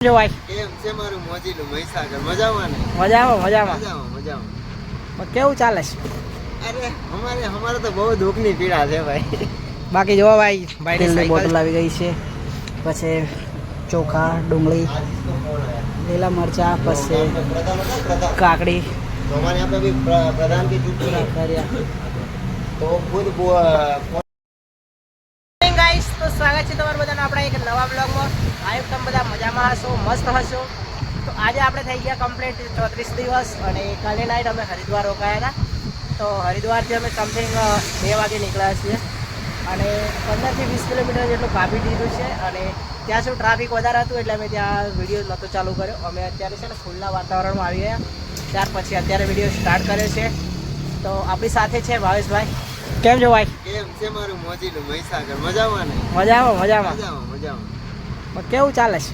છો ભાઈ? કેમ છે મારું મોજીલું મહીસાગર? મજામાં ને? મજામાં મજામાં. મજામાં. કેવું ચાલે છે? અરે અમારે તો બહુ દુઃખની પીડા છે ભાઈ. બાકી જોવા ભાઈ, ભાઈની બોટલ આવી ગઈ છે, પછી ચોખા, ડુંગળી, લીલા મરચા, પછી કાકડી, हमारे यहाँ पे अभी प्रधान की छुट्टी है तो खुद ગાઈસ, તો સ્વાગત છે તમારું બધાનું આપણા એક નવા બ્લોગમાં. આઈ તમે બધા મજામાં હશો, મસ્ત હશો. તો આજે આપણે થઈ ગયા કમ્પ્લીટ 34 દિવસ અને કાલે નાઈટ અમે હરિદ્વાર રોકાયા હતા. તો હરિદ્વારથી અમે સમથિંગ 2 વાગે નીકળ્યા છીએ અને 15 થી 20 કિલોમીટર જેટલું કાપી દીધું છે. અને ત્યાં શું ટ્રાફિક વધારે હતું એટલે અમે ત્યાં વિડીયો નહોતો ચાલુ કર્યો. અમે અત્યારે છે ને ફૂલના વાતાવરણમાં આવી ગયા, ત્યાર પછી અત્યારે વિડીયો સ્ટાર્ટ કર્યો છે. તો આપણી સાથે છે ભાવેશભાઈ. કેમ છો ભાઈ? કેમ છે મારું મોજીલું મહીસાગર? મજામાં ને? મજામાં મજામાં. મજામાં. કેવું ચાલે છે?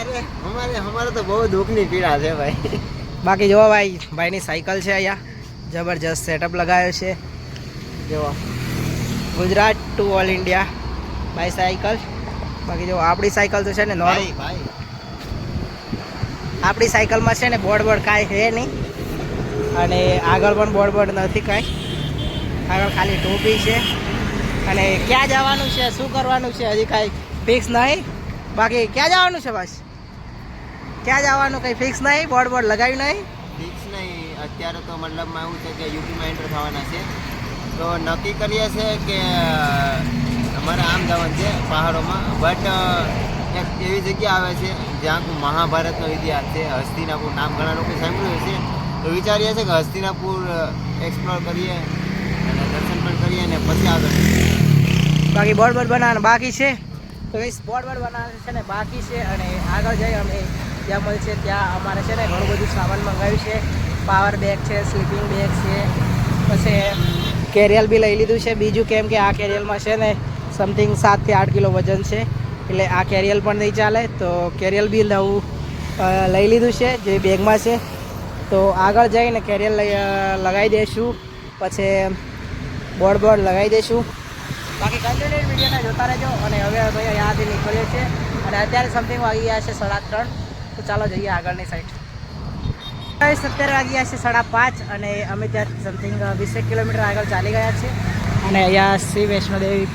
અરે અમારે તો બહુ દુઃખની પીડા છે ભાઈ. બાકી જોવા ભાઈ, ભાઈની સાયકલ છે, અહીંયા જબરજસ્ત સેટઅપ લગાવ્યો છે. જો Gujarat to all India by cycle. બાકી જો આપણી સાયકલ તો છે ને ભાઈ આપણી સાયકલમાં છે ને બોર્ડ કાંઈ છે નહીં અને આગળ પણ બોર્ડ નથી કાંઈ. આગળ ખાલી ટોપી છે અને ક્યાં જવાનું છે, શું કરવાનું છે હજી કાંઈ ફિક્સ નહીં. બાકી ક્યાં જવાનું છે? બસ ક્યાં જવાનું કંઈ ફિક્સ નહીં, બોર્ડ લગાવ્યું નહીં. ફિક્સ નહીં અત્યારે તો મતલબમાં એવું છે કે યુપીમાં એન્ટર થવાના છે તો નક્કી કરીએ છે કે અમારે આમ જવાનું છે પહાડોમાં. બટ એક એવી જગ્યા આવે છે જ્યાં મહાભારતનો ઇતિહાસ છે, હસ્તિનાપુર નામ ઘણા લોકો સાંભળ્યું છે. તો વિચારીએ છીએ કે હસ્તિનાપુર એક્સપ્લોર કરીએ અને દર્શન પણ કરીએ અને પછી આગળ. બાકી બોર્ડ બનાવવાનું બાકી છે, તો એ બોર્ડ બનાવવાનું છે ને બાકી છે. અને આગળ જઈ અમે જ્યાં મળશે ત્યાં અમારે છે ને ઘણું બધું સામાન મંગાવ્યું છે. પાવર બેગ છે, સ્લીપિંગ બેગ છે, પછી કેરિયલ બી લઈ લીધું છે. બીજું કેમ કે આ કેરિયલમાં છે ને સમથિંગ 7 થી 8 કિલો વજન છે એટલે આ કેરિયલ પણ નહીં ચાલે. તો કેરિયલ બી નવું લઈ લીધું છે જે બેગમાં છે. તો આગળ જઈને કેરિયલ લગાવી દઈશું, પછી બોર્ડ લગાવી દઈશું. બાકી કન્ટિન્યુ વિડીયોને જોતા રહેજો. અને હવે ભાઈ અહીંયાથી નીકળીએ છીએ અને અત્યારે સમથિંગ વાગી ગયા છે 3:30. તો ચાલો જઈએ આગળની સાઈડ. 17 વાગી ગયા છે 5:30 અને અમે ત્યાં સમથિંગ 20 કિલોમીટર આગળ ચાલી ગયા છીએ. અને અહીંયા શ્રી વૈષ્ણોદેવી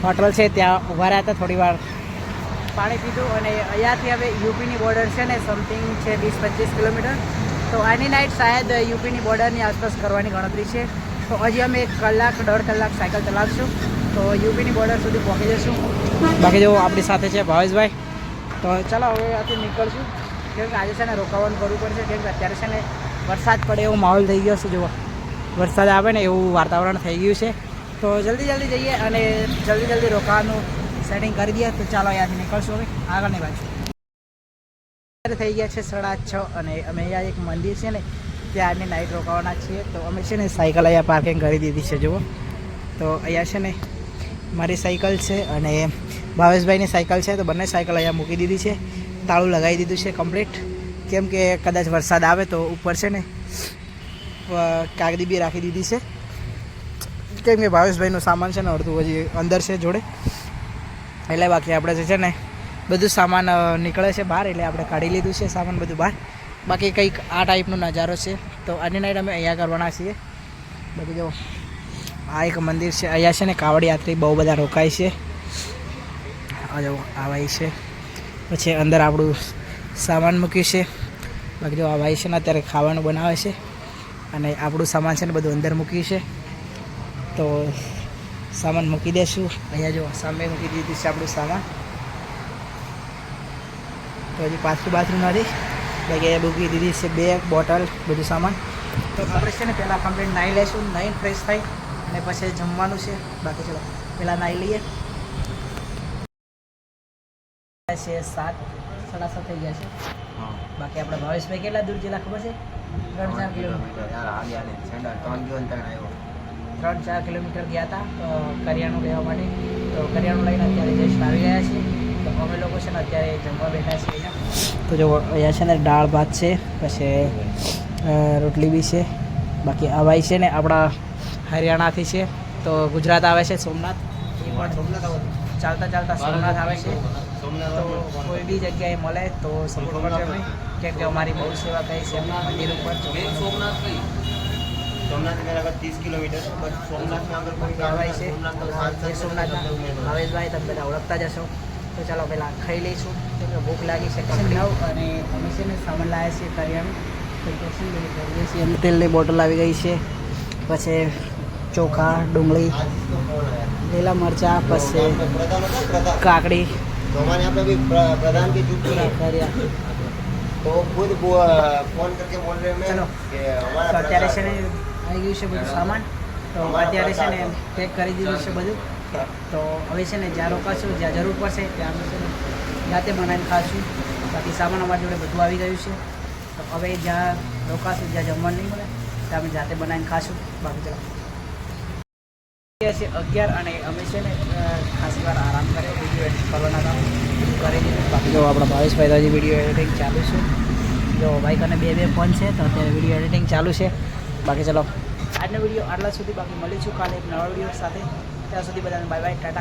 હોટલ છે, ત્યાં ઊભા રહ્યા હતા, થોડી વાર પાણી પીધું. અને અહીંયાથી હવે યુપીની બોર્ડર છે ને સમથિંગ છે 20-25 કિલોમીટર. તો આની નાઇટ શાયદ યુપીની બોર્ડરની આસપાસ કરવાની ગણતરી છે. તો હજી અમે 1-1.5 કલાક સાયકલ ચલાવશું તો યુપીની બોર્ડર સુધી પહોંચી જઈશું. બાકી જો આપણી સાથે છે ભાવેશભાઈ. તો ચાલો હવે ત્યાંથી નીકળશું કેમ કે આજે છે ને રોકાવાનું કરવું પડશે કેમ કે અત્યારે છે ને વરસાદ પડે એવો માહોલ થઈ ગયો છે. જુઓ વરસાદ આવે ને એવું વાતાવરણ થઈ ગયું છે. તો જલ્દી જઈએ અને જલ્દી રોકાવાનું સેટિંગ કરી દઈએ. તો ચાલો અહીંયાથી નીકળશું હવે આગળની બાજુ. થઈ ગયા છે 6:30 અને અમે અહીંયા એક મંદિર છે ને ત્યાંની નાઇટ રોકાવાના છીએ. તો અમે છે ને સાયકલ અહીંયા પાર્કિંગ કરી દીધી છે. જુઓ તો અહીંયા છે ને મારી સાયકલ છે અને ભાવેશભાઈની સાયકલ છે. તો બંને સાયકલ અહીંયા મૂકી દીધી છે, તાળું લગાવી દીધું છે કમ્પ્લીટ. કેમ કે કદાચ વરસાદ આવે તો ઉપર છે ને કાગડી બી રાખી દીધી છે. કેમ કે ભાવેશભાઈનું સામાન છે ને અડધું હજી અંદર છે જોડે, એટલે બાકી આપણે જે છે ને બધું સામાન નીકળે છે બહાર, એટલે આપણે કાઢી લીધું છે સામાન બધું બહાર. બાકી કંઈક આ ટાઈપનો નજારો છે. તો આજની નાઈટ અમે અહીંયા કરવાના છીએ. બાકી જો આ એક મંદિર છે, અહીંયા છે ને કાવડ યાત્રી બહુ બધા રોકાય છે. આ જો આ ભાઈ છે, પછી અંદર આપણું સામાન મૂક્યું છે. બાકી જો આ ભાઈ છે ને અત્યારે ખાવાનું બનાવે છે અને આપણું સામાન છે ને બધું અંદર મૂક્યું છે. તો સામાન મૂકી દઈશું. અહીંયા જો સામે મૂકી દીધું છે આપણું સામાન. તો હજી પાછું નથી, બાકી અહીંયા મૂકી દીધી છે બેગ, બોટલ, બધું સામાન. તો આપણે છે ને પહેલાં કમ્પ્લીટ નાહી લઈશું, નાહીને ફ્રેશ થઈ અને પછી જમવાનું છે. બાકી ચલો પહેલાં નાહી લઈએ. 7:30 થઈ ગયા છે. બાકી આપણે ભાવેશભાઈ કેટલા દૂર જેલા ખબર છે? 3-4 કિલોમીટર. 3-4 કિલોમીટર ગયા હતા કરિયાણું લેવા માટે. તો કરિયાણું લઈને અત્યારે જસ્ટ આવી ગયા છીએ. તો અમે લોકો છે ને અત્યારે જમવા બેઠા છીએ અહીંયા. તો જો અહીંયા છે ને દાળ ભાત છે, પછી રોટલી બી છે. બાકી આ ભાઈ છે ને આપણા હરિયાણાથી છે, તો ગુજરાત આવે છે સોમનાથ. એ પણ ચાલતા સોમનાથ આવે છે. તો કોઈ બી જગ્યાએ મળે તો સપોર્ટ કરજો ભાઈ, કેમ કે અમારી બહુ સેવા કરી છે મંદિર ઉપર. સોમનાથ मेरा 30 કિલોમીટર, બસ સોમનાથમાં આગળ કોઈ કહેવાય છે સોમનાથ સોમનાથના ભાવેશભાઈ, તમે બધા ઓળખતા જશો. તો ચાલો પહેલાં ખાઈ લઈશું, કેમ કે ભૂખ લાગી છે. અને અમે છે ને સામાન લાવ્યા છીએ કરિયાણું. તેલની બોટલ આવી ગઈ છે, પછી ચોખા, ડુંગળી, લીલા મરચાં, પછી કાકડી, तो हमारे यहाँ पे अभी प्रधान की छुट्टी है, કર્યા. तो खुद फोन करके बोल रहे हैं चलो. कि તો हमारा અત્યારે છે ને આવી ગયું છે બધું સામાન, તો અત્યારે છે ને પેક કરી દીધું છે બધું. તો હવે છે ને જ્યાં રોકાશું, જ્યાં જરૂર પડશે ત્યાં અમે છે ને જાતે બનાવીને ખાશું. બાકી સામાન અમારી જોડે બધું આવી ગયું છે. તો હવે જ્યાં રોકાશું, જ્યાં જમવાનું નહીં મળે ત્યાં અમે જાતે બનાવીને ખાશું. બાકી ચલો છે 11 અને અમે છે ને ખાસી વાર આરામ કર્યો, વિડીયો એડિટ કરવાના કામ કરી દીધું. બાકી જો આપણા ભાવેશભાઈ તો હજી વિડીયો એડિટિંગ ચાલુ છે. જો ભાઈ કને બે ફોન છે, તો અત્યારે વિડીયો એડિટિંગ ચાલુ છે. બાકી ચલો આજનો વિડીયો આટલા સુધી. બાકી મળીશું કાલે એક નવા વિડીયો સાથે. ત્યાં સુધી બધાને બાય બાય, ટાટા.